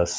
10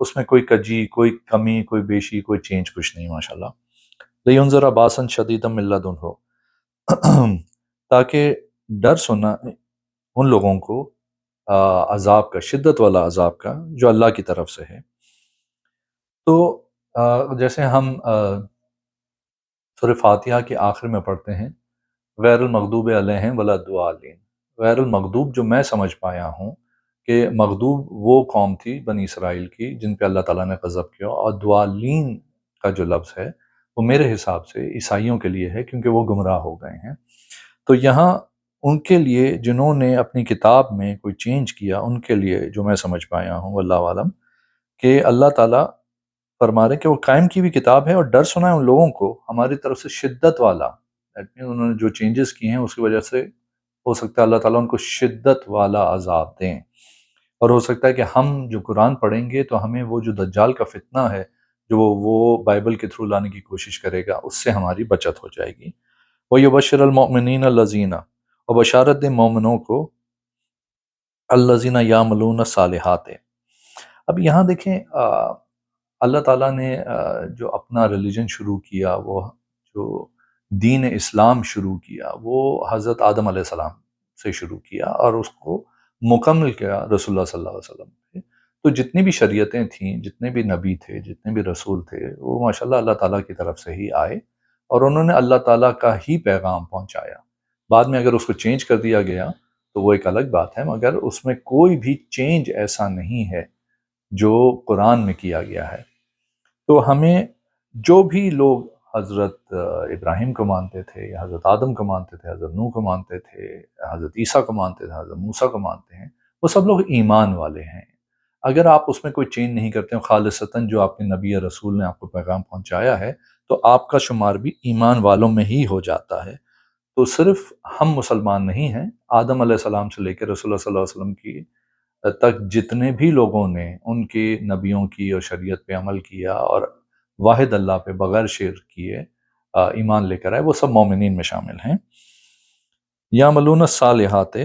اس میں کوئی کجی، کوئی کمی، کوئی بیشی، کوئی چینج کچھ نہیں ماشاءاللہ۔ لِيُنذِرَ بَأْسًا شَدِيدًا مِّن لَّدُنْهُ تاکہ ڈر سنا ان لوگوں کو عذاب کا، شدت والا عذاب کا جو اللہ کی طرف سے ہے۔ تو جیسے ہم سورہ فاتحہ کے آخر میں پڑھتے ہیں غیر المغضوب علیہم ولا الضالین، غیر المغضوب جو میں سمجھ پایا ہوں کہ مغضوب وہ قوم تھی بنی اسرائیل کی جن پہ اللہ تعالیٰ نے غضب کیا، اور دوالین کا جو لفظ ہے وہ میرے حساب سے عیسائیوں کے لیے ہے کیونکہ وہ گمراہ ہو گئے ہیں۔ تو یہاں ان کے لیے جنہوں نے اپنی کتاب میں کوئی چینج کیا، ان کے لیے جو میں سمجھ پایا ہوں واللہ عالم، کہ اللہ تعالیٰ فرما رہے کہ وہ قائم کی ہوئی کتاب ہے، اور ڈر سنا ہے ان لوگوں کو ہماری طرف سے شدت والا، That means انہوں نے جو چینجز کیے ہیں اس کی وجہ سے ہو سکتا ہے اللہ تعالیٰ ان کو شدت والا عذاب دیں، اور ہو سکتا ہے کہ ہم جو قرآن پڑھیں گے تو ہمیں وہ جو دجال کا فتنہ ہے جو وہ بائبل کے تھرو لانے کی کوشش کرے گا، اس سے ہماری بچت ہو جائے گی۔ وَيُبَشِّرَ الْمُؤْمِنِينَ الَّذِينَ، اور بشارت دے مومنوں کو، الَّذِينَ يَعْمَلُونَ الصَّالِحَاتِ۔ اب یہاں دیکھیں اللہ تعالیٰ نے جو اپنا ریلیجن شروع کیا، وہ جو دین اسلام شروع کیا، وہ حضرت آدم علیہ السلام سے شروع کیا اور اس کو مکمل کیا رسول اللہ صلی اللہ علیہ وسلم پہ۔ تو جتنی بھی شریعتیں تھیں، جتنے بھی نبی تھے، جتنے بھی رسول تھے، وہ ماشاءاللہ اللہ تعالیٰ کی طرف سے ہی آئے اور انہوں نے اللہ تعالیٰ کا ہی پیغام پہنچایا۔ بعد میں اگر اس کو چینج کر دیا گیا تو وہ ایک الگ بات ہے، مگر اس میں کوئی بھی چینج ایسا نہیں ہے جو قرآن میں کیا گیا ہے۔ تو ہمیں جو بھی لوگ حضرت ابراہیم کو مانتے تھے، یا حضرت آدم کو مانتے تھے، حضرت نوح کو مانتے تھے، حضرت عیسیٰ کو مانتے تھے، حضرت موسیٰ کو مانتے ہیں، وہ سب لوگ ایمان والے ہیں۔ اگر آپ اس میں کوئی چینج نہیں کرتے ہیں، خالصتاً جو آپ کے نبی یا رسول نے آپ کو پیغام پہنچایا ہے، تو آپ کا شمار بھی ایمان والوں میں ہی ہو جاتا ہے۔ تو صرف ہم مسلمان نہیں ہیں، آدم علیہ السلام سے لے کے رسول اللہ صلی اللہ علیہ وسلم کی تک جتنے بھی لوگوں نے ان کے نبیوں کی اور شریعت پہ عمل کیا اور واحد اللہ پہ بغیر شرک کیے ایمان لے کر آئے، وہ سب مومنین میں شامل ہیں۔ یعملون الصالحات،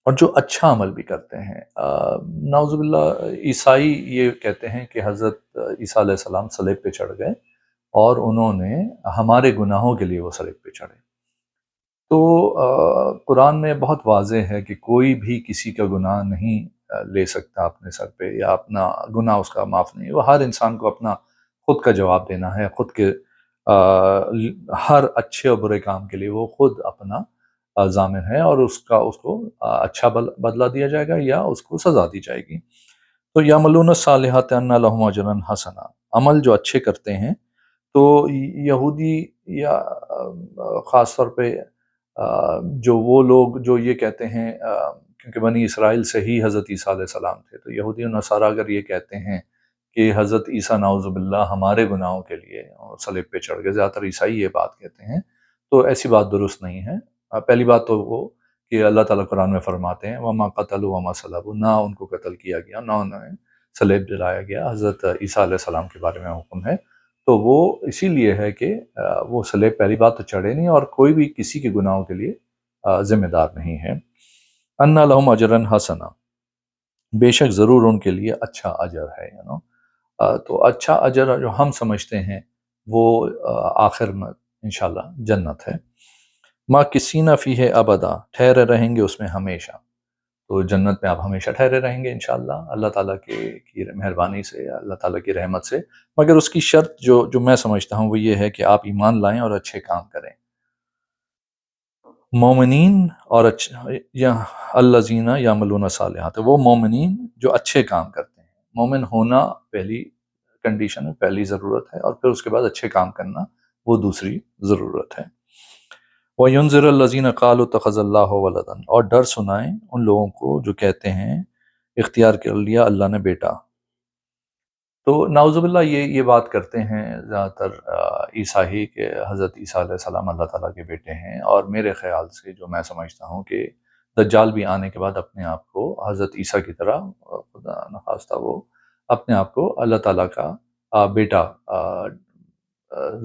اور جو اچھا عمل بھی کرتے ہیں۔ نعوذ باللہ عیسائی یہ کہتے ہیں کہ حضرت عیسیٰ علیہ السلام صلیب پہ چڑھ گئے اور انہوں نے ہمارے گناہوں کے لیے وہ صلیب پہ چڑھے۔ تو قرآن میں بہت واضح ہے کہ کوئی بھی کسی کا گناہ نہیں لے سکتا اپنے سر پہ، یا اپنا گناہ اس کا معاف نہیں۔ وہ ہر انسان کو اپنا خود کا جواب دینا ہے، خود کے ہر اچھے اور برے کام کے لیے وہ خود اپنا ضامن ہے، اور اس کو اچھا بدلہ دیا جائے گا یا اس کو سزا دی جائے گی۔ تو یعملون الصالحات ان لہم اجرا حسنا، عمل جو اچھے کرتے ہیں، تو یہودی یا خاص طور پہ جو وہ لوگ جو یہ کہتے ہیں، کیونکہ بنی اسرائیل سے ہی حضرت عیسیٰ علیہ السلام تھے، تو یہودی و نصارہ اگر یہ کہتے ہیں کہ حضرت عیسیٰ نعوذ باللہ ہمارے گناہوں کے لیے صلیب پہ چڑھ گئے، زیادہ تر عیسائی یہ بات کہتے ہیں، تو ایسی بات درست نہیں ہے۔ پہلی بات تو وہ کہ اللہ تعالیٰ قرآن میں فرماتے ہیں وَمَا قَتَلُوا وَمَا صَلَبُوا، نہ ان کو قتل کیا گیا، نہ انہیں صلیب جلایا گیا۔ حضرت عیسیٰ علیہ السلام کے بارے میں حکم ہے، تو وہ اسی لیے ہے کہ وہ صلیب پہلی بات تو چڑھے نہیں، اور کوئی بھی کسی کے گناہوں کے لیے ذمہ دار نہیں ہے۔ ان لہم اجرا حسنا، بے شک ضرور ان کے لیے اچھا اجر ہے، تو اچھا اجر جو ہم سمجھتے ہیں وہ آخر میں انشاءاللہ جنت ہے۔ ماکثین فیہ ابدا، ٹھہرے رہیں گے اس میں ہمیشہ۔ تو جنت میں آپ ہمیشہ ٹھہرے رہیں گے انشاءاللہ اللہ تعالیٰ کی مہربانی سے، اللہ تعالیٰ کی رحمت سے، مگر اس کی شرط جو میں سمجھتا ہوں وہ یہ ہے کہ آپ ایمان لائیں اور اچھے کام کریں۔ مومنین اور یا الذین یعملون الصالحات، وہ مومنین جو اچھے کام کرتے ہیں۔ مومن ہونا پہلی کنڈیشن ہے، پہلی ضرورت ہے، اور پھر اس کے بعد اچھے کام کرنا وہ دوسری ضرورت ہے۔ وَيُنذِرَ الَّذِينَ قَالُوا اتَّخَذَ اللَّهُ وَلَدًا، اور ڈر سنائیں ان لوگوں کو جو کہتے ہیں اختیار کر لیا اللہ نے بیٹا۔ تو نعوذ باللہ یہ بات کرتے ہیں زیادہ تر عیسائی کہ حضرت عیسیٰ علیہ السلام اللہ تعالیٰ کے بیٹے ہیں، اور میرے خیال سے جو میں سمجھتا ہوں کہ دجال بھی آنے کے بعد اپنے آپ کو حضرت عیسیٰ کی طرح، خدا نخواستہ، وہ اپنے آپ کو اللہ تعالیٰ کا بیٹا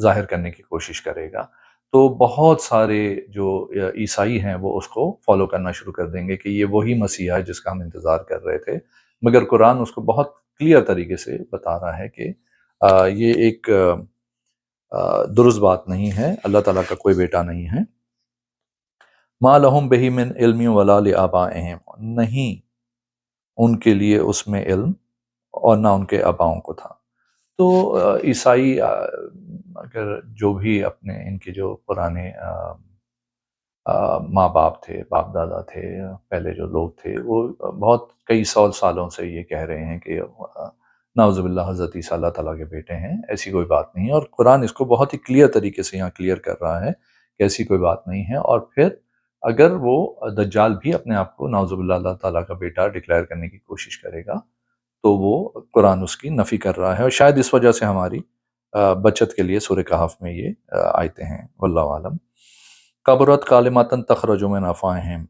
ظاہر کرنے کی کوشش کرے گا۔ تو بہت سارے جو عیسائی ہیں وہ اس کو فالو کرنا شروع کر دیں گے کہ یہ وہی مسیح ہے جس کا ہم انتظار کر رہے تھے، مگر قرآن اس کو بہت کلیئر طریقے سے بتا رہا ہے کہ یہ ایک درست بات نہیں ہے، اللہ تعالیٰ کا کوئی بیٹا نہیں ہے۔ ما لہم بہ من علم ولا لآبائہم، نہیں ان کے لیے اس میں علم اور نہ ان کے آباؤں کو تھا۔ تو عیسائی اگر جو بھی اپنے ان کے جو پرانے ماں باپ تھے، باپ دادا تھے، پہلے جو لوگ تھے، وہ بہت کئی سالوں سے یہ کہہ رہے ہیں کہ نعوذ باللہ حضرت عیسیٰ اللہ تعالیٰ کے بیٹے ہیں، ایسی کوئی بات نہیں ہے۔ اور قرآن اس کو بہت ہی کلیئر طریقے سے یہاں کلیئر کر رہا ہے کہ ایسی کوئی بات نہیں ہے۔ اور پھر اگر وہ دجال بھی اپنے آپ کو نعوذ باللہ اللہ تعالیٰ کا بیٹا ڈکلیئر کرنے کی کوشش کرے گا تو وہ قرآن اس کی نفی کر رہا ہے، اور شاید اس وجہ سے ہماری بچت کے لیے سورہ کہف میں یہ آیتیں ہیں، واللہ عالم۔ کبرت کالماتن تخرج من افواہہم،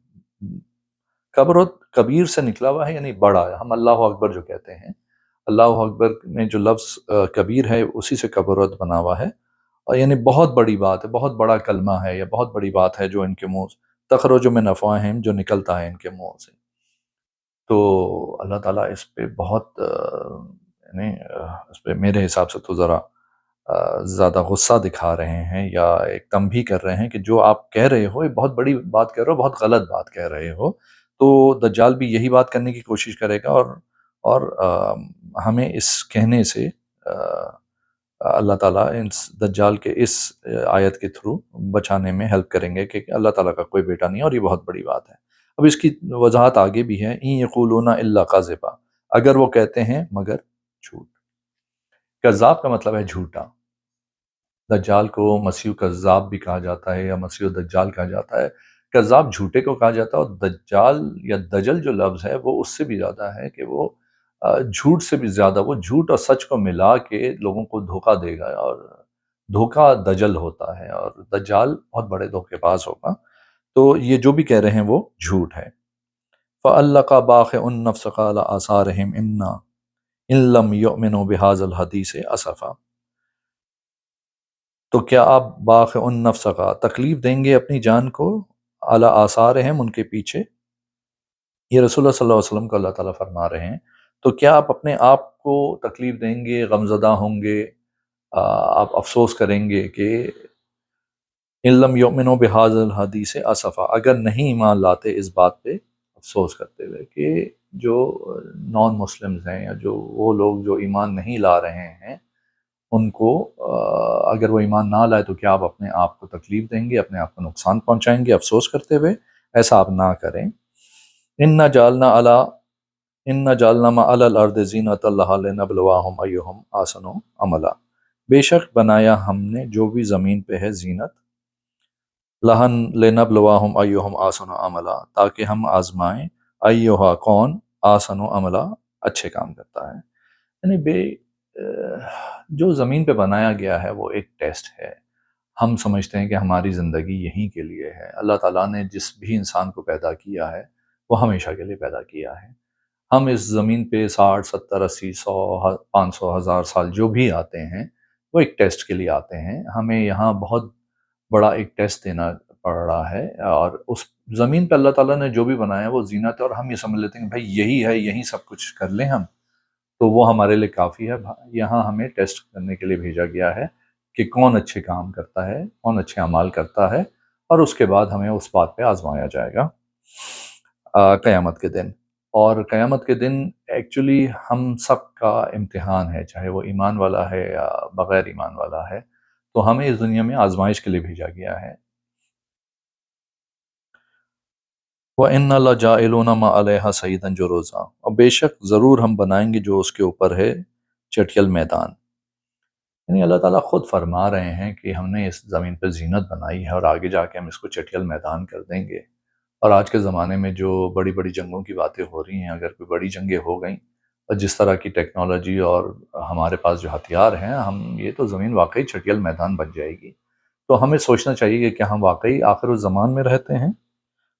کبرت کبیر سے نکلا ہوا ہے، یعنی بڑا ہے۔ ہم اللہ اکبر جو کہتے ہیں، اللہ اکبر میں جو لفظ کبیر ہے اسی سے کبرت بنا ہوا ہے، اور یعنی بہت بڑی بات ہے، بہت بڑا کلمہ ہے یا بہت بڑی بات ہے جو ان کے منہ تخرج من افواہہم، جو نکلتا ہے ان کے منہ سے۔ تو اللہ تعالیٰ اس پہ بہت یعنی اس پہ میرے حساب سے تو ذرا زیادہ غصہ دکھا رہے ہیں، یا ایک تنبیہ کر رہے ہیں کہ جو آپ کہہ رہے ہو یہ بہت بڑی بات کہہ رہے ہو، بہت غلط بات کہہ رہے ہو۔ تو دجال بھی یہی بات کرنے کی کوشش کرے گا، اور ہمیں اس کہنے سے اللہ تعالیٰ اس دجال کے اس آیت کے تھرو بچانے میں ہیلپ کریں گے کہ اللہ تعالیٰ کا کوئی بیٹا نہیں ہے، اور یہ بہت بڑی بات ہے۔ اب اس کی وضاحت آگے بھی ہے، ان یقولون الا کاذبا، اگر وہ کہتے ہیں مگر جھوٹ۔ کذاب کا مطلب ہے جھوٹا۔ دجال کو مسیح کذاب بھی کہا جاتا ہے، یا مسیح دجال کہا جاتا ہے۔ کذاب جھوٹے کو کہا جاتا ہے، اور دجال یا دجل جو لفظ ہے وہ اس سے بھی زیادہ ہے کہ وہ جھوٹ سے بھی زیادہ، وہ جھوٹ اور سچ کو ملا کے لوگوں کو دھوکہ دے گا، اور دھوکہ دجل ہوتا ہے، اور دجال بہت بڑے دھوکے باز ہوگا۔ تو یہ جو بھی کہہ رہے ہیں وہ جھوٹ ہے۔ فَأَلَّقَ بَاخِعٌ نَفْسَكَ عَلَىٰ آثَارِهِمْ إِن لَّمْ يُؤْمِنُوا بِهَٰذَا الْحَدِيثِ أَسَفًا، تو کیا آپ باخِعٌ نَفْسَكَ، تکلیف دیں گے اپنی جان کو، عَلَىٰ آثَارِهِمْ، ان کے پیچھے۔ یہ رسول اللہ صلی اللہ علیہ وسلم کو اللہ تعالیٰ فرما رہے ہیں، تو کیا آپ اپنے آپ کو تکلیف دیں گے، غمزدہ ہوں گے، آپ افسوس کریں گے کہ ان لم یؤمنوا بہذا الحدیث اسفا، اگر نہیں ایمان لاتے اس بات پہ افسوس کرتے ہوئے کہ جو نان مسلمز ہیں، یا جو وہ لوگ جو ایمان نہیں لا رہے ہیں، ان کو اگر وہ ایمان نہ لائے تو کیا آپ اپنے آپ کو تکلیف دیں گے، اپنے آپ کو نقصان پہنچائیں گے افسوس کرتے ہوئے؟ ایسا آپ نہ کریں۔ ان جعلنا ما علی الارض زینۃ لہا لنبلوہم ایہم احسن عملا، بے شک بنایا ہم نے جو بھی زمین پہ ہے زینت، لہن لنبلوہم ایہم احسن عملا، تاکہ ہم آزمائیں ایہا کون، احسن عملا، اچھے کام کرتا ہے۔ یعنی جو زمین پہ بنایا گیا ہے وہ ایک ٹیسٹ ہے۔ ہم سمجھتے ہیں کہ ہماری زندگی یہیں کے لیے ہے۔ اللہ تعالیٰ نے جس بھی انسان کو پیدا کیا ہے وہ ہمیشہ کے لیے پیدا کیا ہے۔ ہم اس زمین پہ 60 70 80 100 500 1000 سال جو بھی آتے ہیں وہ ایک ٹیسٹ کے لیے آتے ہیں۔ ہمیں یہاں بہت بڑا ایک ٹیسٹ دینا پڑ رہا ہے، اور اس زمین پہ اللہ تعالیٰ نے جو بھی بنایا ہے وہ زینت ہے، اور ہم یہ سمجھ لیتے ہیں کہ بھائی یہی ہے، یہی سب کچھ کر لیں ہم تو وہ ہمارے لیے کافی ہے۔ یہاں ہمیں ٹیسٹ کرنے کے لیے بھیجا گیا ہے کہ کون اچھے کام کرتا ہے، کون اچھے اعمال کرتا ہے، اور اس کے بعد ہمیں اس بات پہ آزمایا جائے گا قیامت کے دن۔ اور قیامت کے دن ایکچولی ہم سب کا امتحان ہے، چاہے وہ ایمان والا ہے یا بغیر ایمان والا ہے، تو ہمیں اس دنیا میں آزمائش کے لیے بھیجا گیا ہے۔ وَإِنَّ لَجَاعِلُونَ مَا عَلَيْهَا صَعِيدًا جُرُزًا، اور بے شک ضرور ہم بنائیں گے جو اس کے اوپر ہے چٹیل میدان۔ یعنی اللہ تعالیٰ خود فرما رہے ہیں کہ ہم نے اس زمین پہ زینت بنائی ہے، اور آگے جا کے ہم اس کو چٹیل میدان کر دیں گے۔ اور آج کے زمانے میں جو بڑی بڑی جنگوں کی باتیں ہو رہی ہیں، اگر کوئی بڑی جنگیں ہو گئیں، اور جس طرح کی ٹیکنالوجی اور ہمارے پاس جو ہتھیار ہیں، یہ تو زمین واقعی چٹیل میدان بن جائے گی۔ تو ہمیں سوچنا چاہیے کہ کیا ہم واقعی آخر الزمان میں رہتے ہیں؟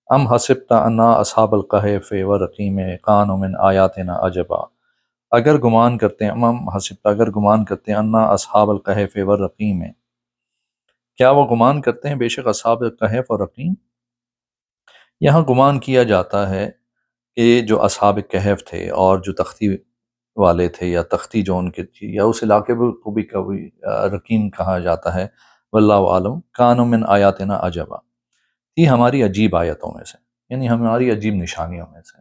ام حسبت ان اصحاب الکہف والرقیم کانوا من آیاتنا عجبا، اگر گمان کرتے ہیں، ام حسبت، اگر گمان کرتے ہیں، ان اصحاب الکہف والرقیم، کیا وہ گمان کرتے ہیں بے شک اصحاب الکہف اور رقیم؟ یہاں گمان کیا جاتا ہے کہ جو اصحاب کہف تھے اور جو تختی والے تھے یا تختی جو ان کی تھی یا اس علاقے کو بھی کبھی رقیم کہا جاتا ہے، واللہ عالم، کانوا من آیاتنا عجبا، یہ ہماری عجیب آیتوں میں سے، یعنی ہماری عجیب نشانیوں میں سے۔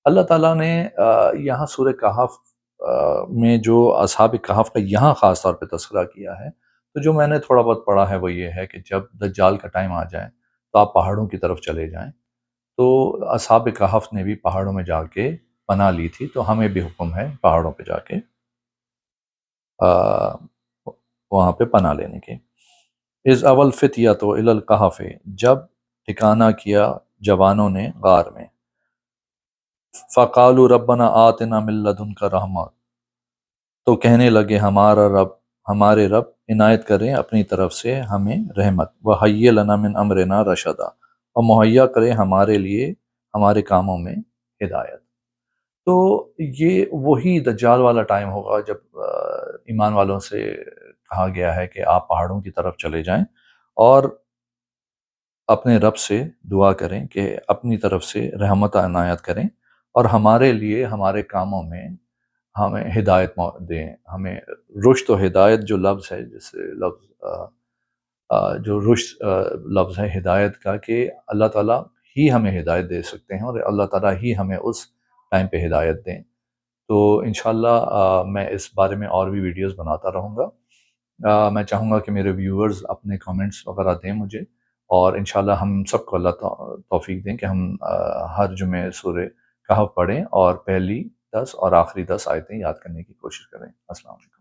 اللہ تعالیٰ نے یہاں سورہ کہف میں جو اصحاب کہف کا یہاں خاص طور پہ تذکرہ کیا ہے، تو جو میں نے تھوڑا بہت پڑھا ہے وہ یہ ہے کہ جب دجال کا ٹائم آ جائے تو آپ پہاڑوں کی طرف چلے جائیں۔ تو اصحاب کہف نے بھی پہاڑوں میں جا کے پناہ لی تھی، تو ہمیں بھی حکم ہے پہاڑوں پہ جا کے آ، وہاں پہ پناہ لینے کے۔ از اول فتیۃ الی الکہف، جب ٹھکانہ کیا جوانوں نے غار میں، فقالوا ربنا آتنا من لدنک رحمہ، تو کہنے لگے ہمارے رب عنایت کریں اپنی طرف سے ہمیں رحمت، وہیّ لنا من امرنا رشدا، اور مہیا کریں ہمارے لیے ہمارے کاموں میں ہدایت۔ تو یہ وہی دجال والا ٹائم ہوگا جب ایمان والوں سے کہا گیا ہے کہ آپ پہاڑوں کی طرف چلے جائیں اور اپنے رب سے دعا کریں کہ اپنی طرف سے رحمت عنایت کریں اور ہمارے لیے ہمارے کاموں میں ہمیں ہدایت دیں، ہمیں رشد و ہدایت جو لفظ ہے، جس لفظ جو رشد لفظ ہے ہدایت کا، کہ اللہ تعالیٰ ہی ہمیں ہدایت دے سکتے ہیں اور اللہ تعالیٰ ہی ہمیں اس ٹائم پہ ہدایت دیں۔ تو انشاءاللہ میں اس بارے میں اور بھی ویڈیوز بناتا رہوں گا۔ میں چاہوں گا کہ میرے ویورز اپنے کامنٹس وغیرہ دیں مجھے، اور انشاءاللہ ہم سب کو اللہ توفیق دیں کہ ہم ہر جمعے سورہ کہف پڑھیں اور پہلی 10 اور آخری 10 آیتیں یاد کرنے کی کوشش کریں۔ السلام علیکم۔